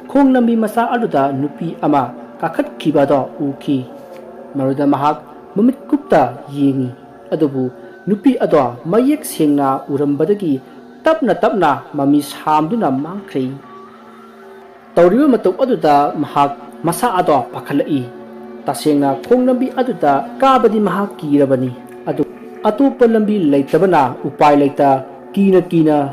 ꯈꯣꯡ ꯂꯝꯕꯤ ꯃꯆꯥ ꯑꯗꯨꯗ ꯅꯨꯄꯤ ꯑꯃ ꯀꯥꯈꯠꯈꯤꯕꯗꯣ ꯎꯈꯤ ꯃꯗꯨꯗ ꯃꯍꯥꯛ ꯃꯃꯤꯠ ꯀꯨꯞꯇ ꯌꯦꯡꯉꯤ ꯑꯗꯨꯕꯨ ꯅꯨꯄꯤ ꯑꯗꯣ ꯃꯌꯦꯛ ꯁꯦꯡꯅ ꯎꯔꯝꯕꯗꯒꯤ ꯇꯞꯅ ꯃꯃꯤ ꯁꯥꯝꯗꯨꯅ ꯃꯥꯡꯈ꯭ꯔꯦ ꯇꯧꯔꯤꯕ ꯃꯇꯧ ꯑꯗꯨꯗ ꯃꯍꯥꯛ ꯃꯁꯥ ꯑꯗꯣ ꯄꯥꯈꯠꯂꯛꯏ ꯇꯁꯦꯡꯅ ꯈꯣꯡ ꯂꯝꯕꯤ ꯑꯗꯨꯗ ꯀꯥꯕꯗꯤ ꯃꯍꯥꯛ ꯀꯤꯔꯕꯅꯤ ꯑꯗꯨ ꯑꯇꯣꯞꯄ ꯂꯝꯕꯤ ꯂꯩꯇꯕꯅ ꯎꯄꯥꯏ ꯂꯩꯇ ꯀꯤꯅ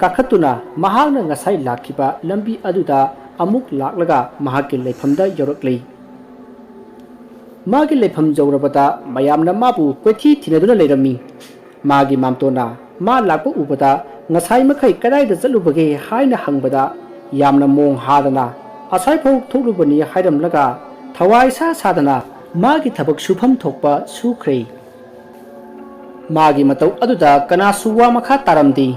ꯀꯥꯈꯠꯇꯨꯅ ꯃꯍꯥꯛꯅ ꯉꯁꯥꯏ ꯂꯥꯛꯈꯤꯕ ꯂꯝꯕꯤ ꯑꯗꯨꯗ ꯑꯃꯨꯛ ꯂꯥꯛꯂꯒ ꯃꯍꯥꯛꯀꯤ ꯂꯩꯐꯝꯗ ꯌꯧꯔꯛꯂꯤ ꯃꯥꯒꯤ ꯂꯩꯐꯝ ꯌꯧꯔꯕꯗ ꯃꯌꯥꯝꯅ ꯃꯥꯕꯨ ꯀꯣꯏꯊꯤ ꯊꯤꯅꯗꯨꯅ ꯂꯩꯔꯝꯃꯤ ꯃꯥꯒꯤ ꯃꯥꯝꯇꯣꯟꯅ ꯃꯥ ꯂꯥꯛꯄ ꯎꯕꯗ ꯉꯁꯥꯏ ꯃꯈꯩ ꯀꯗꯥꯏꯗ ꯆꯠꯂꯨꯕꯒꯦ ꯍꯥꯏꯅ ꯍꯪꯕꯗ ꯌꯥꯝꯅ ꯃꯣꯡ ꯍꯥꯗꯅ ꯑꯁꯥꯏꯐꯥꯎ ꯊꯣꯛꯂꯨꯕꯅꯤ ꯍꯥꯏꯔꯝꯂꯒ ꯊꯋꯥꯏ ꯁꯥꯗꯅ ꯃꯥꯒꯤ ꯊꯕꯛ ꯁꯨꯐꯝ ꯊꯣꯛꯄ ꯁꯨꯈ꯭ꯔꯦ ꯃꯥꯒꯤ ꯃꯇꯧ ꯑꯗꯨꯗ ꯀꯅꯥꯁꯨ ꯋꯥ ꯃꯈꯥ ꯇꯥꯔꯝꯗꯦ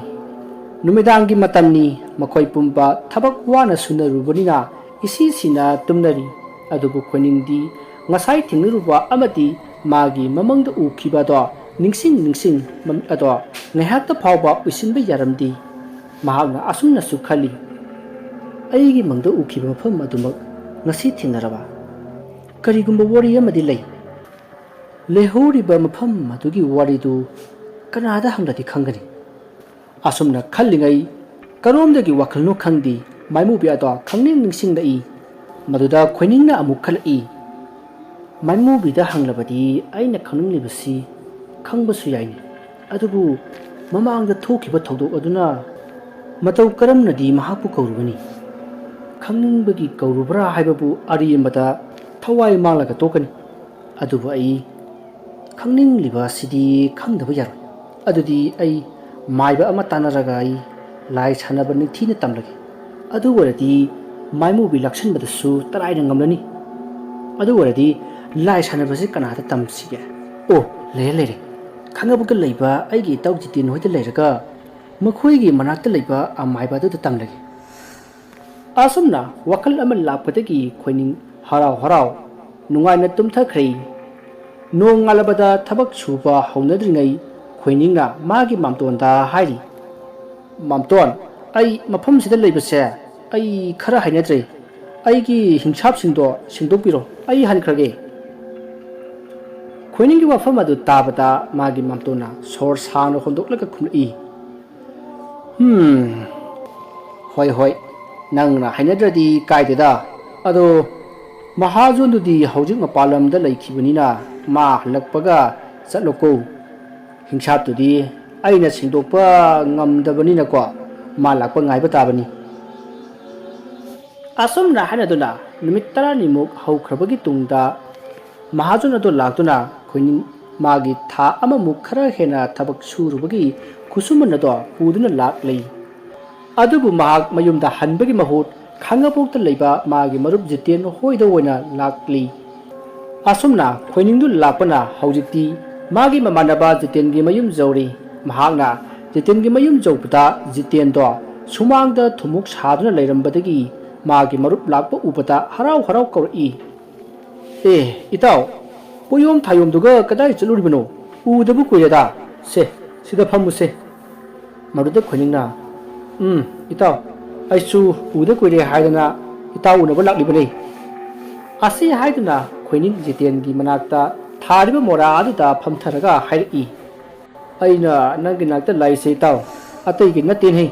ꯅꯨꯃꯤꯗꯥꯡꯒꯤ ꯃꯇꯝꯅꯤ ꯃꯈꯣꯏ ꯄꯨꯝꯕ ꯊꯕꯛ ꯋꯥꯅ ꯁꯨꯅꯔꯨꯕꯅꯤꯅ ꯏꯁꯤꯁꯤꯅ ꯇꯨꯝꯅꯔꯤ ꯑꯗꯨꯕꯨ ꯈꯣꯏꯅꯤꯡꯗꯤ ꯉꯁꯥꯏ ꯊꯦꯡꯅꯔꯨꯕ ꯑꯃꯗꯤ ꯃꯥꯒꯤ ꯃꯃꯪꯗ ꯎꯈꯤꯕꯗꯣ ꯅꯤꯡꯁꯤꯡ ꯃꯃꯤꯠ ꯑꯗꯣ ꯉꯥꯏꯍꯥꯛꯇ ꯐꯥꯎꯕ ꯎꯏꯁꯤꯟꯕ ꯌꯥꯔꯝꯗꯦ ꯃꯍꯥꯛꯅ ꯑꯁꯨꯝꯅꯁꯨ ꯈꯜꯂꯤ ꯑꯩꯒꯤ ꯃꯪꯗ ꯎꯈꯤꯕ ꯃꯐꯝ ꯑꯗꯨꯃꯛ ꯉꯁꯤ ꯊꯦꯡꯅꯔꯕ ꯀꯔꯤꯒꯨꯝꯕ ꯋꯥꯔꯤ ꯑꯃꯗꯤ ꯂꯩꯍꯧꯔꯤꯕ ꯃꯐꯝ ꯑꯗꯨꯒꯤ ꯋꯥꯔꯤꯗꯨ ꯀꯅꯥꯗ ꯍꯪꯂꯗꯤ ꯈꯪꯒꯅꯤ ꯑꯁꯨꯝꯅ ꯈꯜꯂꯤꯉꯩ ꯀꯔꯣꯝꯗꯒꯤ ꯋꯥꯈꯜꯅꯣ ꯈꯪꯗꯦ ꯃꯥꯏꯃꯨꯕꯤ ꯑꯗꯣ ꯅꯤꯡꯁꯤꯡꯂꯛꯏ ꯃꯗꯨꯗ ꯈꯣꯏꯅꯤꯡꯅ ꯑꯃꯨꯛ ꯈꯜꯂꯛꯏ ꯃꯥꯏꯃꯨꯕꯤꯗ ꯍꯪꯂꯕꯗꯤ ꯑꯩꯅ ꯈꯪꯅꯤꯡꯂꯤꯕꯁꯤ ꯈꯪꯕꯁꯨ ꯌꯥꯏꯅꯤ ꯑꯗꯨꯕꯨ ꯃꯃꯥꯡꯗ ꯊꯣꯛꯈꯤꯕ ꯊꯧꯗꯣꯛ ꯑꯗꯨꯅ ꯃꯇꯧ ꯀꯔꯝꯅꯗꯤ ꯃꯍꯥꯛꯄꯨ ꯀꯧꯔꯨꯒꯅꯤ ꯈꯪꯅꯤꯡꯕꯒꯤ ꯀꯧꯔꯨꯕ꯭ꯔꯥ ꯍꯥꯏꯕꯕꯨ ꯑꯔꯦꯝꯕꯗ ꯊꯋꯥꯏ ꯃꯥꯡꯂꯒ ꯇꯣꯛꯀꯅꯤ ꯑꯗꯨꯕꯨ ꯑꯩ ꯈꯪꯅꯤꯡꯂꯤꯕ ꯑꯁꯤꯗꯤ ꯈꯪꯗꯕ ꯌꯥꯔꯣꯏ ꯑꯗꯨꯗꯤ ꯑꯩ ꯃꯥꯏꯕ ꯑꯃ ꯇꯥꯟꯅꯔꯒ ꯑꯩ ꯂꯥꯏ ꯁꯥꯟꯅꯕ ꯅꯤꯡꯊꯤꯅ ꯇꯝꯂꯒꯦ ꯑꯗꯨ ꯑꯣꯏꯔꯗꯤ ꯃꯥꯏꯃꯨꯕꯤ ꯂꯥꯛꯁꯤꯟꯕꯗꯁꯨ ꯇꯔꯥꯏꯅ ꯉꯝꯂꯅꯤ ꯑꯗꯨ ꯑꯣꯏꯔꯗꯤ ꯂꯥꯏ ꯁꯥꯟꯅꯕꯁꯤ ꯀꯅꯥꯗ ꯇꯝꯁꯤꯒꯦ ꯑꯣ ꯂꯩꯔꯦ ꯈꯪꯉꯕꯒ ꯂꯩꯕ ꯑꯩꯒꯤ ꯏꯇꯥꯎ ꯖꯤꯇꯦꯟ ꯍꯣꯏꯗ ꯂꯩꯔꯒ ꯃꯈꯣꯏꯒꯤ ꯃꯅꯥꯛꯇ ꯂꯩꯕ ꯑꯃꯥꯏꯕ ꯑꯗꯨꯗ ꯇꯝꯂꯒꯦ ꯑꯁꯨꯝꯅ ꯋꯥꯈꯜ ꯑꯃ ꯂꯥꯛꯄꯗꯒꯤ ꯈꯣꯏꯅꯤꯡ ꯍꯔꯥꯎ ꯅꯨꯡꯉꯥꯏꯅ ꯇꯨꯝꯊꯈ꯭ꯔꯦ ꯅꯣꯡ ꯉꯥꯜꯂꯕꯗ ꯊꯕꯛ ꯁꯨꯕ ꯍꯧꯅꯗ꯭ꯔꯤꯉꯩ ꯈꯣꯏꯅꯤꯡꯅ ꯃꯥꯒꯤ ꯃꯥꯝꯇꯣꯟꯗ ꯍꯥꯏꯔꯤ ꯃꯥꯝꯇꯣꯟ ꯑꯩ ꯃꯐꯝꯁꯤꯗ ꯂꯩꯕꯁꯦ ꯑꯩ ꯈꯔ ꯍꯩꯅꯗ꯭ꯔꯦ ꯑꯩꯒꯤ ꯍꯤꯡꯁꯥꯞꯁꯤꯡꯗꯣ ꯁꯦꯡꯗꯣꯛꯄꯤꯔꯣ ꯑꯩ ꯍꯟꯈ꯭ꯔꯒꯦ ꯈꯣꯏꯅꯤꯡꯒꯤ ꯋꯥꯐꯝ ꯑꯗꯨ ꯇꯥꯕꯗ ꯃꯥꯒꯤ ꯃꯝꯇꯣꯟꯅ ꯁꯣꯔ ꯁꯥꯡꯅ ꯍꯣꯟꯗꯣꯛꯂꯒ ꯈꯨꯝꯂꯛꯏ꯫ ꯍꯣꯏ ꯍꯣꯏ, ꯅꯪꯅ ꯍꯩꯅꯗ꯭ꯔꯗꯤ ꯀꯥꯏꯗꯦꯗ꯫ ꯑꯗꯣ ꯃꯍꯥꯖꯣꯟꯗꯨꯗꯤ ꯍꯧꯖꯤꯛ ꯃꯄꯥꯟ ꯂꯝꯗ ꯂꯩꯈꯤꯕꯅꯤꯅ ꯃꯥ ꯍꯜꯂꯛꯄꯒ ꯆꯠꯂꯣꯀꯣ꯫ ꯍꯤꯡꯁꯥꯞꯇꯨꯗꯤ ꯑꯩꯅ ꯁꯦꯡꯗꯣꯛꯄ ꯉꯝꯗꯕꯅꯤꯅꯀꯣ, ꯃꯥ ꯂꯥꯛꯄ ꯉꯥꯏꯕ ꯇꯥꯕꯅꯤ꯫ ꯑꯁꯨꯝꯅ ꯍꯥꯏꯅꯗꯨꯅ ꯅꯨꯃꯤꯠ 10ꯅꯤꯃꯨꯛ ꯍꯧꯈ꯭ꯔꯕꯒꯤ ꯇꯨꯡꯗ ꯃꯍꯥꯖꯣꯟ ꯑꯗꯨ ꯂꯥꯛꯇꯨꯅ ꯈꯣꯏꯅꯤꯡ ꯃꯥꯒꯤ ꯊꯥ ꯑꯃꯃꯨꯛ ꯈꯔ ꯍꯦꯟꯅ ꯊꯕꯛ ꯁꯨꯔꯨꯕꯒꯤ ꯈꯨꯠꯁꯨꯃꯟ ꯑꯗꯨ ꯄꯨꯗꯨꯅ ꯂꯥꯛꯂꯤ꯫ ꯑꯗꯨꯕꯨ ꯃꯍꯥꯛ ꯃꯌꯨꯝꯗ ꯍꯟꯕꯒꯤ ꯃꯍꯨꯠ ꯈꯥꯡꯉꯕꯣꯛꯇ ꯂꯩꯕ ꯃꯥꯒꯤ ꯃꯔꯨꯞ ꯖꯤꯇꯦꯟ ꯍꯣꯏꯗ ꯑꯣꯏꯅ ꯂꯥꯛꯂꯤ꯫ ꯑꯁꯨꯝꯅ ꯈꯣꯏꯅꯤꯡꯗꯨ ꯂꯥꯛꯄꯅ ꯍꯧꯖꯤꯛꯇꯤ ꯃꯥꯒꯤ ꯃꯃꯥꯟꯅꯕ ꯖꯤꯇꯦꯟꯒꯤ ꯃꯌꯨꯝ ꯌꯧꯔꯤ꯫ ꯃꯍꯥꯛꯅ ꯖꯤꯇꯦꯟꯒꯤ ꯃꯌꯨꯝ ꯌꯧꯕꯗ ꯖꯤꯇꯦꯟꯗꯣ ꯁꯨꯃꯥꯡꯗ ꯊꯨꯝꯃꯣꯛ ꯁꯥꯗꯨꯅ ꯂꯩꯔꯝꯕꯗꯒꯤ ꯃꯥꯒꯤ ꯃꯔꯨꯞ ꯂꯥꯛꯄ ꯎꯕꯗ ꯍꯔꯥꯎ ꯍꯔꯥꯎ ꯀꯧꯔꯛꯏ꯫ ꯏꯇꯥꯎ, ꯄꯣꯌꯣꯝ ꯊꯥꯌꯣꯝꯗꯨꯒ ꯀꯗꯥꯏ ꯆꯠꯂꯨꯔꯤꯕꯅꯣ? ꯎꯗꯕ ꯀꯨꯏꯔꯦꯗ꯫ ꯁꯦ, ꯁꯤꯗ ꯐꯝꯃꯨꯁꯦ꯫ ꯃꯗꯨꯗ ꯈꯣꯏꯅꯤꯡꯅ ꯏꯇꯥꯎ, ꯑꯩꯁꯨ ꯎꯗ ꯀꯨꯏꯔꯦ ꯍꯥꯏꯗꯅ ꯏꯇꯥꯎ ꯎꯅꯕ ꯂꯥꯛꯂꯤꯕꯅꯤ꯫ ꯑꯁꯤ ꯍꯥꯏꯗꯨꯅ ꯈꯣꯏꯅꯤꯡ ꯖꯤꯇꯦꯟꯒꯤ ꯃꯅꯥꯛꯇ ꯊꯥꯔꯤꯕ ꯃꯣꯔꯥ ꯑꯗꯨꯗ ꯐꯝꯊꯔꯒ ꯍꯥꯏꯔꯛꯏ꯫ ꯑꯩꯅ ꯅꯪꯒꯤ ꯅꯥꯛꯇ ꯂꯥꯛꯏꯁꯦ ꯏꯇꯥꯎ, ꯑꯇꯩꯒꯤ ꯅꯠꯇꯦꯅꯦ꯫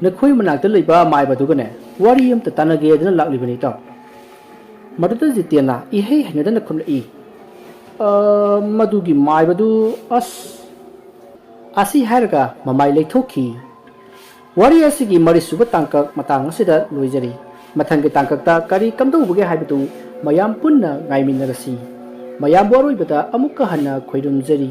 ꯅꯈꯣꯏ ꯃꯅꯥꯛꯇ ꯂꯩꯕ ꯃꯥꯏꯕꯗꯨꯒꯅꯦ ꯋꯥꯔꯤ ꯑꯃꯇ ꯇꯥꯟꯅꯒꯦꯗꯅ ꯂꯥꯛꯂꯤꯕꯅꯤ ꯏꯇꯥꯎ꯫ ꯃꯗꯨꯗ ꯖꯤꯇꯦꯟꯅ ꯏꯍꯩ ꯍꯩꯅꯗꯅ ꯈꯨꯝꯂꯛꯏ꯫ ꯃꯗꯨꯒꯤ ꯃꯥꯏꯕꯗꯨ ꯑꯁꯤ ꯍꯥꯏꯔꯒ ꯃꯃꯥꯏ ꯂꯩꯊꯣꯛꯈꯤ꯫ ꯋꯥꯔꯤ ꯑꯁꯤꯒꯤ ꯃꯔꯤꯁꯨꯕ ꯇꯥꯡꯀꯛ ꯃꯇꯥꯡ ꯑꯁꯤꯗ ꯂꯣꯏꯖꯔꯤ꯫ ꯃꯊꯪꯒꯤ ꯇꯥꯡꯀꯛꯇ ꯀꯔꯤ ꯀꯝꯗꯧꯕꯒꯦ ꯍꯥꯏꯕꯗꯨ ꯃꯌꯥꯝ ꯄꯨꯟꯅ ꯉꯥꯏꯃꯤꯟꯅꯔꯁꯤ꯫ ꯃꯌꯥꯝꯕꯨ ꯑꯔꯣꯏꯕꯗ ꯑꯃꯨꯛꯀ ꯍꯟꯅ ꯈꯣꯏꯔꯨꯝꯖꯔꯤ꯫